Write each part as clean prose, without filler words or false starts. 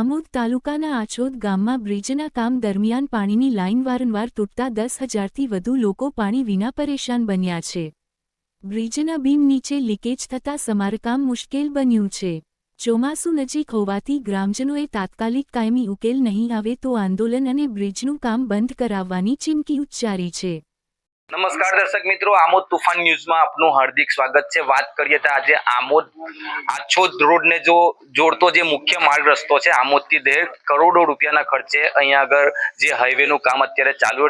આમોદ તાલુકાના આછોદ ગામમાં બ્રિજના કામ દરમિયાન પાણીની લાઇન વારંવાર તૂટતા 10,000થી વધુ લોકો પાણી વિના પરેશાન બન્યા છે। બ્રિજના બીમ નીચે લીકેજ થતાં સમારકામ મુશ્કેલ બન્યું છે। ચોમાસું નજીક હોવાથી ગ્રામજનોએ તાત્કાલિક કાયમી ઉકેલ નહીં આવે તો આંદોલન અને બ્રિજનું કામ બંધ કરાવવાની ચીમકી ઉચ્ચારી છે। નમસ્કાર દર્શક મિત્રો, આમોદ તુફાન ન્યૂઝમાં આપનું હાર્દિક સ્વાગત છે। વાત કરીએ તો આજે આમોદ આછોદ રોડને જો જોડતો જે મુખ્ય માર્ગ રસ્તો છે આમોદથી દેર કરોડો રૂપિયાના ખર્ચે અહીંયા આગળ જે હાઈવેનું કામ અત્યારે ચાલુ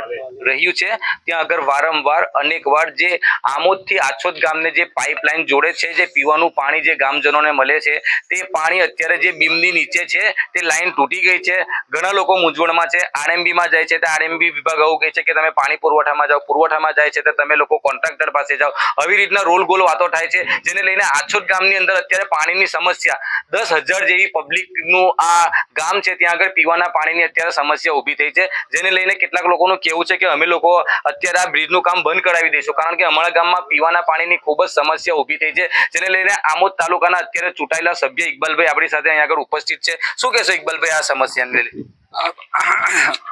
રહ્યું છે ત્યાં આગળ વારંવાર અનેકવાર જે આમોદથી આછોદ ગામને જે પાઇપલાઇન જોડે છે, જે પીવાનું પાણી જે ગામજનોને મળે છે તે પાણી અત્યારે જે બીમની નીચે છે તે લાઈન તૂટી ગઈ છે। ઘણા લોકો મૂંઝવણમાં છે। આરએમબીમાં જાય છે તો આરએમબી વિભાગ આવું કહે છે કે તમે પાણી પુરવઠામાં જાઓ, પુરવઠામાં જાય છે તો તમે લોકો કોન્ટ્રાક્ટર પાસે જાઓ। આવી રીતના રોલ ગોલ વાતો થાય છે, જેને લઈને આછોદ ગામની અંદર અત્યારે પાણીની સમસ્યા 10,000 જેવી પબ્લિકનું આ ગામ છે ત્યાં આગળ પીવાના પાણીની અત્યારે સમસ્યા ઊભી થઈ છે, જેને લઈને કેટલાક લોકોનું કહેવું છે કે અમે લોકો અત્યારે આ બ્રિજનું કામ બંધ કરાવી દઈશું, કારણ કે અમારા ગામમાં પીવાના પાણીની ખૂબ જ સમસ્યા ઊભી થઈ છે। જેને લઈને આમોદ તાલુકાના અત્યારે ચૂંટાયેલા સભ્ય ઇકબાલભાઈ આપણી સાથે અહીંયા આગળ ઉપસ્થિત છે। શું કહેશો ઇકબાલભાઈ આ સમસ્યાને લઈને?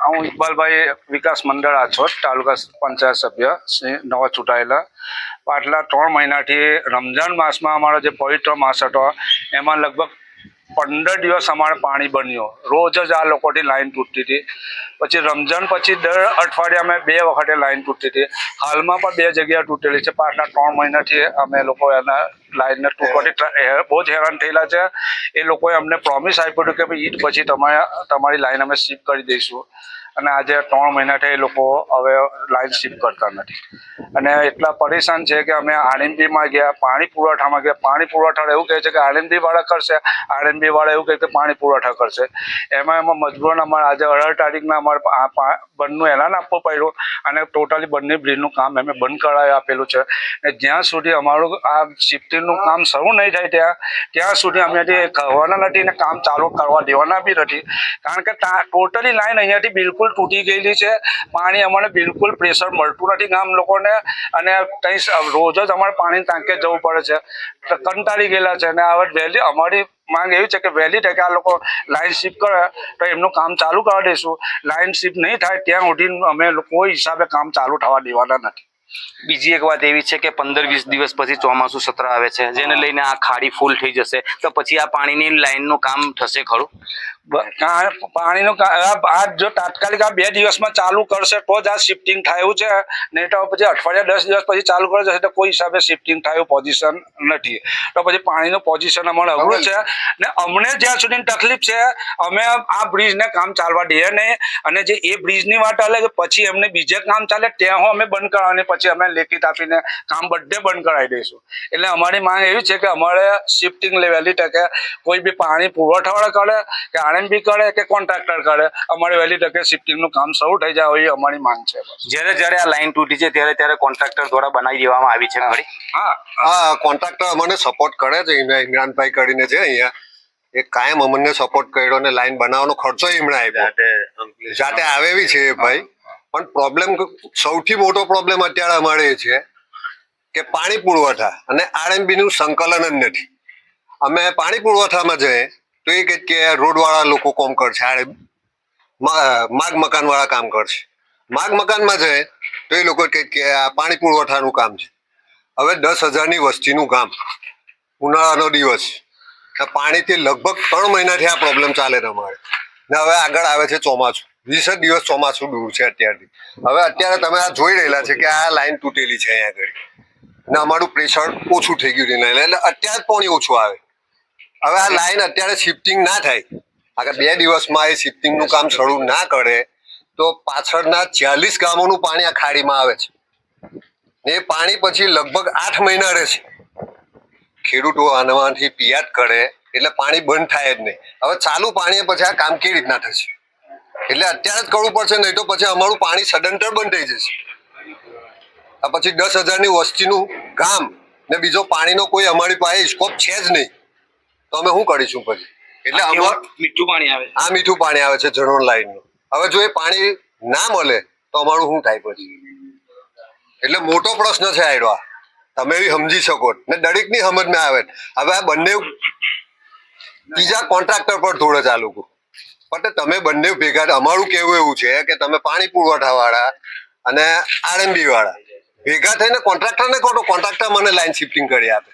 હું ઇકબાલભાઈ વિકાસ મંડળ આછોદ તાલુકા પંચાયત સભ્ય શ્રી નવા ચૂંટાયેલા। પાછલા 3 મહિનાથી રમઝાન માસમાં અમારો જે પવિત્ર માસ હતો એમાં લગભગ 15 દિવસ અમારે પાણી બન્યું। રોજ જ આ લોકોથી લાઈન તૂટતી હતી। પછી રમઝાન પછી દર અઠવાડિયે અમે 2 વખતે લાઈન તૂટતી હતી। હાલમાં પણ 2 જગ્યાએ તૂટેલી છે। પાછલા 3 મહિનાથી અમે લોકો એના લાઈનને તૂટવાથી બહુ જ હેરાન થયેલા છે। એ લોકોએ અમને પ્રોમિસ આપ્યું હતું કે ઈદ પછી તમારી લાઈન અમે શિફ્ટ કરી દઈશું, અને આજે 3 મહિનાથી એ લોકો હવે લાઈન શિફ્ટ કરતા નથી અને એટલા પરેશાન છે કે અમે આરએમબીમાં ગયા, પાણી પુરવઠામાં ગયા। પાણી પુરવઠા એવું કહે છે કે આરએમબી વાળા કરશે, આરએમબી વાળા એવું કહે કે પાણી પુરવઠા કરશે। એમાં મજબૂરન અમારે આજે 18 તારીખના અમારે બંધનું એલાન આપવું પડ્યું અને ટોટલી બંને બ્રિજનું કામ અમે બંધ કરાવી આપેલું છે। અને જ્યાં સુધી અમારું આ શિફ્ટિંગનું કામ શરૂ નહીં થાય ત્યાં સુધી અમે કરવાના નથી અને કામ ચાલુ કરવા દેવાના બી નથી, કારણ કે ટોટલી લાઈન અહીંયાથી બિલકુલ તૂટી ગયેલી છે। પાણી અમારે બિલકુલ પ્રેશર મળતું નથી ગામ લોકોને, અને ત્યાં રોજ જ અમારે પાણી ટાંકે જવું પડે છે। કંટાળી ગયેલા છે અને હવે વહેલી અમારી માંગ એવી છે કે વહેલી તકે આ લોકો લાઈન શિફ્ટ કરે તો એમનું કામ ચાલુ કરવા દઈશું। લાઈન શિફ્ટ નહીં થાય ત્યાં સુધી અમે કોઈ હિસાબે કામ ચાલુ થવા દેવાના નથી। બીજી એક વાત એવી છે કે 15-20 દિવસ પછી ચોમાસું સત્ર આવે છે, જેને લઈને આ ખાડી ફૂલ થઈ જશે, તો પછી આ પાણીની લાઈનનું કામ થશે ખરું? પાણીનું આ જો તાત્કાલિક આ 2 દિવસમાં ચાલુ કરશે તો જ આ શિફ્ટિંગ થાય એવું છે, નહીં તો પછી અઠવાડિયા 10 દિવસ પછી ચાલુ કરે જશે તો કોઈ હિસાબે શિફ્ટિંગ થાય એવું પોઝિશન નથી। તો પછી પાણીનું પોઝિશન અમારે અઘરું છે ને અમને જ્યાં સુધી તકલીફ છે અમે આ બ્રિજને કામ ચાલવા દઈએ નહીં, અને જે એ બ્રિજની વાત અલગ, પછી એમને બીજે કામ ચાલે ત્યાં અમે બંધ કરાવવાની, પછી અમે લેખિત આપીને કામ બધે બંધ કરાવી દઈશું। એટલે અમારી માંગ એવી છે કે અમારે શિફ્ટિંગ વહેલી તકે કોઈ બી પાણી પુરવઠાવાળા કરે કે આરએમબી કરે કે કોન્ટ્રાક્ટર કરે, અમારે વહેલી તકે શિફ્ટિંગનું કામ શરૂ થઈ જાય એવી અમારી માંગ છે। જ્યારે આ લાઈન તૂટી છે ત્યારે કોન્ટ્રાક્ટર દ્વારા બનાવી દેવામાં આવી છે ખરી? હા, કોન્ટ્રાક્ટર અમને સપોર્ટ કરે છે, ઇમરાનભાઈ કરીને છે અહીંયા, એ કાયમ અમને સપોર્ટ કર્યો અને લાઈન બનાવવાનો ખર્ચો એમણે આપ્યો, જાતે આવે બી છે ભાઈ। પણ પ્રોબ્લેમ, સૌથી મોટો પ્રોબ્લેમ અત્યારે અમારે એ છે કે પાણી પુરવઠા અને આરએમબી નું સંકલન જ નથી। અમે પાણી પુરવઠામાં જઈએ તો એ કે રોડવાળા લોકો કામ કરશે, માગ મકાનવાળા કામ કરશે। માગ મકાનમાં જાય તો એ લોકો કે આ પાણી પુરવઠાનું કામ છે। હવે 10,000ની વસ્તીનું ગામ, ઉનાળાનો દિવસ, પાણીથી લગભગ 3 મહિનાથી આ પ્રોબ્લેમ ચાલે તમારે, ને હવે આગળ આવે છે ચોમાસું, 20 દિવસ ચોમાસું દૂર છે અત્યારથી। હવે અત્યારે તમે આ જોઈ રહેલા છે કે આ લાઈન તૂટેલી છે અહીંયા આગળ, ને અમારું પ્રેશર ઓછું થઈ ગયું છે, એટલે અત્યારે પાણી ઓછું આવે। હવે આ લાઈન અત્યારે શિફ્ટિંગ ના થાય, આગળ 2 દિવસમાં એ શિફ્ટિંગનું કામ શરૂ ના કરે તો પાછળના 40 ગામોનું પાણી આ ખાડીમાં આવે છે, એ પાણી પછી લગભગ 8 મહિના રહેશે। ખેડૂતો આનામાંથી પિયાદ કરે એટલે પાણી બંધ થાય જ નહીં। હવે ચાલુ પાણી પછી આ કામ કેવી રીતના થશે? એટલે અત્યારે જ કરવું પડશે, નહીં તો પછી અમારું પાણી સદંતર બંધ થઈ જશે। આ પછી 10,000ની વસ્તીનું ગામ ને બીજો પાણીનો કોઈ અમારી પાસે સ્કોપ છે જ નહીં, તો અમે શું કરીશું પછી? એટલે મીઠું પાણી આવે, આ મીઠું પાણી આવે છે જનોન લાઈનનું। હવે જો એ પાણી ના મળે તો અમારું શું થાય પછી? એટલે મોટો પ્રશ્ન છે આયડો, તમે બી સમજી શકો ને દરેકની સમજમાં આવે। હવે આ બંને ત્રીજા કોન્ટ્રાક્ટર પર થોડે ચાલુ પણ તમે બંને ભેગા, અમારું કેવું એવું છે કે તમે પાણી પુરવઠા વાળા અને આરએમબી વાળા ભેગા થઈને કોન્ટ્રાક્ટરને કહો તો કોન્ટ્રાક્ટર મને લાઈન શિફ્ટિંગ કરી આપે.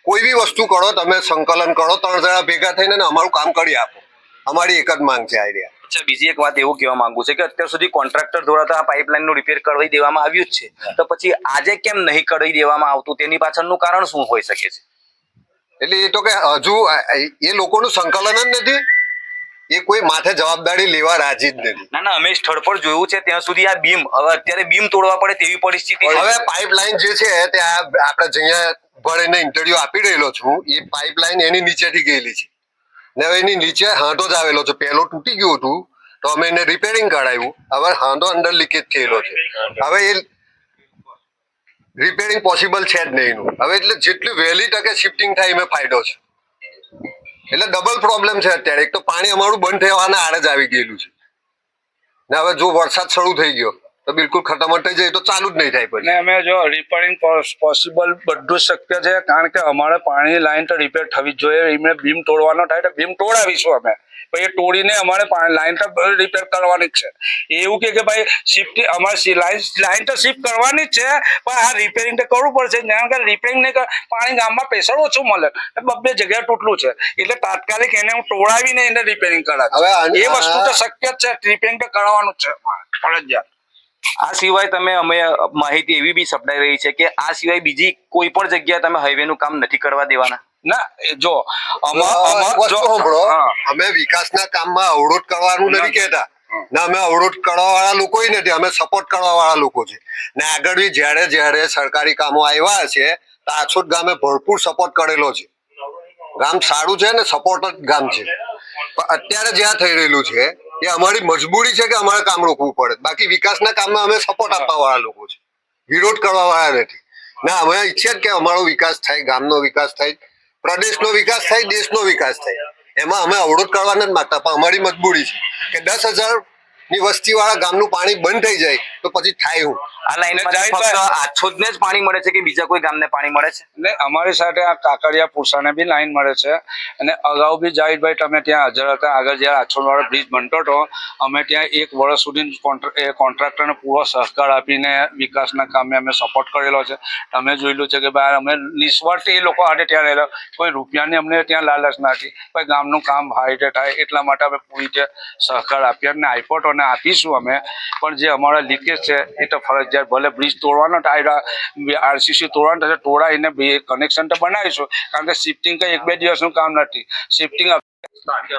કોઈ બી વસ્તુ કરો, તમે સંકલન કરો 3 જણા ભેગા થઈને અમારું કામ કરી આપો. અમારી એક જ માંગ છે આઈડિયા. અચ્છા, બીજી એક વાત એવું કહેવા માંગુ છે કે અત્યાર સુધી કોન્ટ્રાક્ટર દ્વારા તો આ પાઇપલાઇન નું રિપેર કરવી દેવામાં આવ્યું જ છે, તો પછી આજે કેમ નહીં કરી દેવામાં આવતું, તેની પાછળનું કારણ શું હોઈ શકે છે? એટલે એ તો કે હજુ એ લોકોનું સંકલન જ નથી, એ કોઈ માથે જવાબદારી લેવા રાજી જ નથી. ના અમે સ્થળ પર જોયું છે ત્યાં સુધી આ બીમ, હવે અત્યારે બીમ તોડવા પડે તેવી પરિસ્થિતિ છે. હવે પાઇપલાઇન જે છે તે આપણે જ્યાં ભરીને ઇન્ટરવ્યુ આપી રહેલો છું, એ પાઇપલાઇન એની નીચેથી ગયેલી છે ને હવે એની નીચે હાંધો જ આવેલો છે. પહેલો તૂટી ગયું હતું તો અમે એને રિપેરિંગ કરાવ્યું, હવે હાંધો અંદર લીકેજ થયેલો છે. હવે એ રિપેરિંગ પોસિબલ છે જ નહીં એનું. હવે એટલે જેટલી વહેલી તકે શિફ્ટિંગ થાય એમાં ફાયદો છે. એટલે ડબલ પ્રોબ્લેમ છે અત્યારે. એક તો પાણી અમારું બંધ થવાના આડે જ આવી ગયેલું છે ને હવે જો વરસાદ શરૂ થઈ ગયો તો બિલકુલ ખતમ થઈ જાય તો ચાલુ જ નહીં થાય પછી. ને અમે જો રિપેરિંગ પોસિબલ બધું શક્ય છે, કારણ કે અમારે પાણી લાઈન તો રિપેર થવી જ જોઈએ. એમને બીમ તોડવાનો થાય તો બીમ તોડાવીશું અમે, પછી એ તોડીને અમારે લાઈન તો રિપેર કરવાની જ છે. એવું કે ભાઈ શિફ્ટ અમારે લાઈન તો શિફ્ટ કરવાની જ છે, પણ આ રિપેરિંગ તો કરવું પડશે, કારણ કે રિપેરિંગ ને પાણી ગામમાં પ્રેશર ઓછું મળે, બબ્બે જગ્યાએ તૂટલું છે, એટલે તાત્કાલિક એને હું તોડાવીને એને રિપેરિંગ કરાવું. એ વસ્તુ તો શક્ય જ છે, રિપેરિંગ તો કરવાનું જ છે ફરજિયાત. આ સિવાય તમે અમે માહિતી એવી બી સપડાઈ રહી છે કે આ સિવાય બીજી કોઈ પણ જગ્યાએ તમે હાઈવે નું કામ નથી કરવા દેવાના? ના, જો અમે વિકાસના કામમાં અવરોધ કરવાનું નથી કહેતા ને, અમે અવરોધ કરવા વાળા લોકો નથી, અમે સપોર્ટ કરવા વાળા લોકો છે. ને આગળ બી જ્યારે સરકારી કામો આવ્યા છે તો આછોદ ગામે ભરપૂર સપોર્ટ કરેલો છે. ગામ સારું છે ને સપોર્ટ જ ગામ છે. પણ અત્યારે જ્યાં થઈ રહેલું છે એ અમારી મજબૂરી છે કે અમારે કામ રોકવું પડે. બાકી વિકાસના કામમાં અમે સપોર્ટ આપવા વાળા લોકો છે, વિરોધ કરવા વાળા નથી. ના, અમે ઈચ્છીએ કે અમારો વિકાસ થાય, ગામનો વિકાસ થાય, પ્રદેશનો વિકાસ થાય, દેશનો વિકાસ થાય. એમાં અમે અવરોધ કરવા નથી માંગતા, પણ અમારી મજબૂરી છે કે 10,000 ની વસ્તી વાળા ગામનું પાણી બંધ થઈ જાય તો પછી થાય હું. આ લાઈનમાં ફક્ત આછોદને જ પાણી મળે છે કે બીજા કોઈ ગામને પાણી મળે છે? ને અમારી સાથે આ કાકડિયા પુરસાને બી લાઈન મળે છે. અને અગાઉ બી જાહિદભાઈ તમે ત્યાં હાજર હતા, આગળ જ્યારે આછોદવાળો બ્રિજ બનતો હતો, અમે ત્યાં 1 વર્ષ સુધી કોન્ટ્રાક્ટરને પૂરો સહકાર આપીને વિકાસના કામે અમે સપોર્ટ કરેલો છે. તમે જોયેલું છે કે ભાઈ અમે નિસ્વાર્થ એ લોકો હાથે ત્યાં રહેલા, કોઈ રૂપિયાની અમને ત્યાં લાલચ નથી, કોઈ ગામનું કામ હાઈટે થાય એટલા માટે અમે પૂરી રીતે સહકાર આપીએ અને આપ્યો અને આપીશું અમે. પણ જે અમારા લીકેજ છે એ તો ફરજિયાત, ભલે બ્રિજ તોડવાનો આરસીસી તોડવાનું થશે, તોડાઈને કનેક્શન તો બનાવીશું, કારણ કે શિફ્ટિંગ કંઈ 1-2 દિવસનું કામ નથી. શિફ્ટિંગ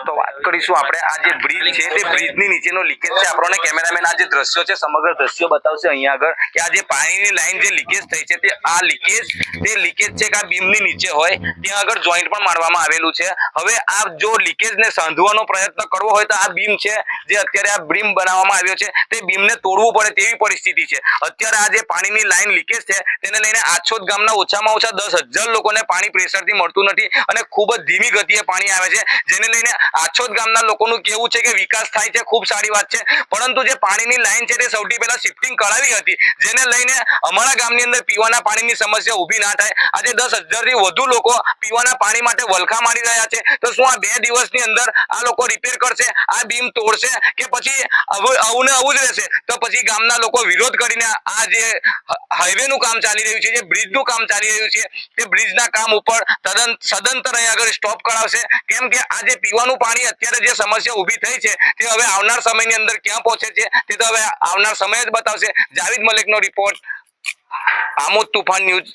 તો વાત કરીશું આપણે આ જે બ્રિજ છે તે બ્રિજની નીચેનો લીકેજ છે. આપણને કેમેરામેન આ જે દ્રશ્યો છે સમગ્ર દ્રશ્યો બતાવશે અહીંયા આગળ કે આ જે પાણીની લાઈન જે લીકેજ થઈ છે તે આ લીકેજ છે કે આ બીમની નીચે હોય ત્યાં આગળ જોઈન્ટ પણ મારવામાં આવેલું છે. હવે આ જો લીકેજને સાંધવાનો પ્રયત્ન કરવો હોય તો આ બીમ છે જે અત્યારે આ બીમ બનાવવામાં આવ્યો છે તે બીમને તોડવું પડે તેવી પરિસ્થિતિ છે. અત્યારે આ જે પાણીની લાઈન લીકેજ છે તેને લઈને આછોદ ગામના ઓછામાં ઓછા 10,000 લોકોને પાણી પ્રેશરથી મળતું નથી અને ખૂબ જ ધીમી ગતિએ પાણી આવે છે, જેને લઈને આછોદ ગામના લોકોનું કહેવું છે કે વિકાસ થાય છે, ખૂબ સારી વાત છે, પરંતુ જે પાણીની લાઈન છે તે સૌથી પહેલા શિફ્ટિંગ કરાવી હતી, જેને લઈને અમારા ગામની અંદર પીવાના પાણીની સમસ્યા ઊભી ના થાય. આજે 10,000 થી વધુ લોકો પીવાના પાણી માટે વલખા મારી રહ્યા છે. તો શું આ 2 દિવસની અંદર આ લોકો રિપેર કરશે, આ બીમ તોડશે કે પછી આવું ને આવું જ રહેશે? તો પછી ગામના લોકો વિરોધ કરીને આ જે હાઈવે નું કામ ચાલી રહ્યું છે, જે બ્રિજ નું કામ ચાલી રહ્યું છે, તે બ્રિજના કામ ઉપર સદંતર અહીં આગળ સ્ટોપ કરાવશે. કેમ કે આ જે પીવાનું પાણી અત્યારે જે સમસ્યા ઊભી થઈ છે તે હવે આવનાર સમયની અંદર ક્યાં પહોંચે છે તે તો હવે આવનાર સમય જ બતાવશે. જાવેદ મલિકનો રિપોર્ટ, આમોદ તુફાન ન્યૂઝ.